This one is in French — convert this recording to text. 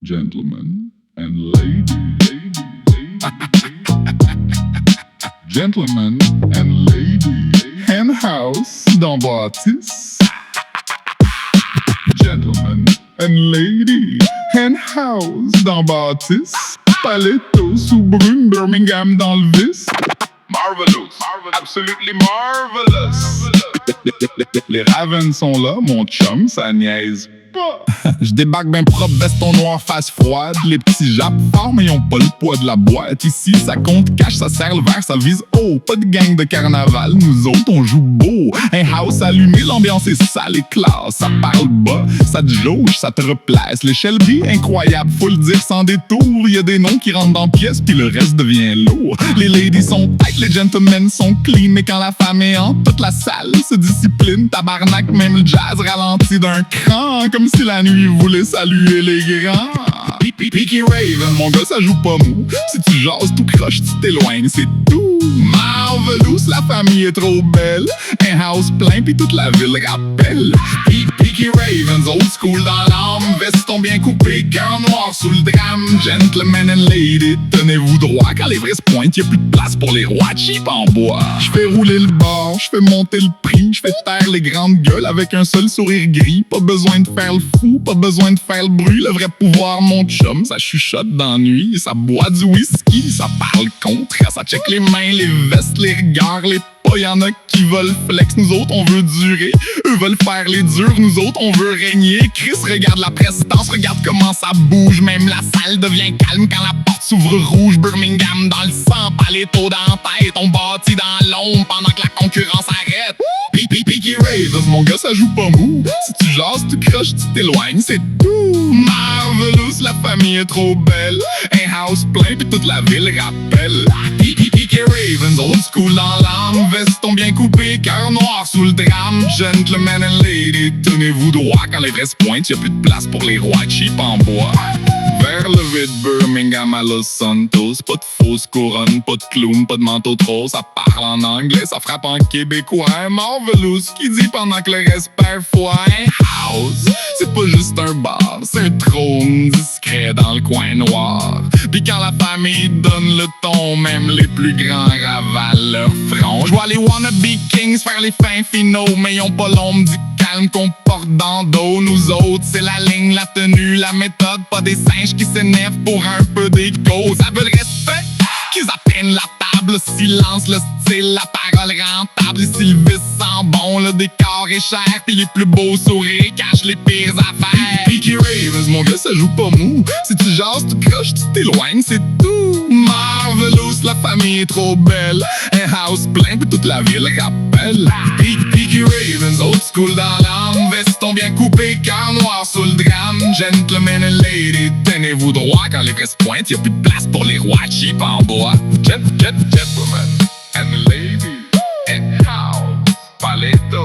Gentlemen and ladies. Gentlemen and ladies. Hen house dans Bâtisse. Gentlemen and ladies. Hen house dans Bâtisse. Paletto sous brune, Birmingham dans le vice. Marvelous, absolutely marvelous. Les Ravens sont là, mon chum, ça niaise pas. Je débarque ben propre, veston noir, face froide. Les petits jappes forts, mais ils ont pas le poids de la boîte. Ici, ça compte cash, ça serre le verre, ça vise haut. Pas de gang de carnaval, nous autres, on joue beau. Un house allumé, l'ambiance est sale et classe. Ça parle bas, ça te jauge, ça te replace. Les Shelby, incroyable, faut le dire sans détour. Y'a des noms qui rentrent dans pièce, puis le reste devient lourd. Les ladies sont tight, les gentlemen sont clean. Mais quand la femme est en toute la salle se discipline, tabarnak, même le jazz ralentit d'un cran. Comme si la nuit voulait saluer les grands. Peaky Raven, mon gars, ça joue pas mou. Si tu jases tout croche, tu t'éloignes, c'est tout. Marvelous, la famille est trop belle. Un house plein, pis toute la ville rappelle. Peaky Ravens, old school dans l'âme. Veston bien coupé, cœur noir sous le drame. Gentlemen and ladies, tenez-vous droit. Quand les vrais se pointent, y'a plus de place pour les rois cheap en bois. J'fais rouler le bar, j'fais monter le prix. J'fais taire les grandes gueules avec un seul sourire gris. Pas besoin de faire le fou, pas besoin de faire le bruit. Le vrai pouvoir, mon chum, ça chuchote dans la nuit. Ça boit du whisky, ça parle contre. Ça check les mains, les vestes, les regards, les pas. Y'en a qui veulent flex, nous autres on veut durer. Eux veulent faire les durs, nous autres on veut régner. Chris regarde la prestance, regarde comment ça bouge. Même la salle devient calme quand la porte s'ouvre rouge. Birmingham dans le sang, Paletto dans la tête. On bâtit dans l'ombre pendant que la concurrence arrête. Peaky Ravens, mon gars, ça joue pas mou. Si tu jases, tu croches, tu t'éloignes, c'est tout. Marvelous, la famille est trop belle. Un house plein, pis toute la ville rappelle. Peaky Ravens, old school dans l'âme. Veston bien coupé, cœur noir sous le drame. Gentlemen and ladies, tenez-vous droit. Quand les vrais se pointent, y'a plus de place pour les rois cheap en bois. Vers le vide, Birmingham à Los Santos. Pas de fausse couronne, pas de clown, pas de manteau trop. Ça parle en anglais, ça frappe en québécois. Marvelous qui dit pendant que le reste perd foi. House, c'est pas juste un bar, c'est un trône discret dans le coin noir. Puis quand la famille donne le ton, même les plus grands ravalent leur front. J'vois les wannabe kings faire les fins finaux, mais ils ont pas l'ombre du calme qu'on porte dans le dos. Nous autres, c'est la ligne, la tenue, la méthode. Pas des singes qui s'énervent pour un peu d'écho. Ça veut le respect qu'ils apprennent la table. Le silence, le style, la parole rentable. Ici le vice sent bon, le décor est cher. Puis les plus beaux sourires cachent les pires affaires. Peaky Ravens, mon gars, ça joue pas mou. Si tu jases, tu croches, tu t'éloignes, c'est tout. Marvelous, la famille est trop belle. Un house plein, puis toute la ville rappelle. Peaky Ravens, old school dans l'âme. Veston bien coupé, cœur noir sous le drame. Gentlemen and ladies, tenez-vous droit. Quand les vrais se pointent, y'a plus de place pour les rois cheap en bois. Gentlemen and ladies, and house, Paletto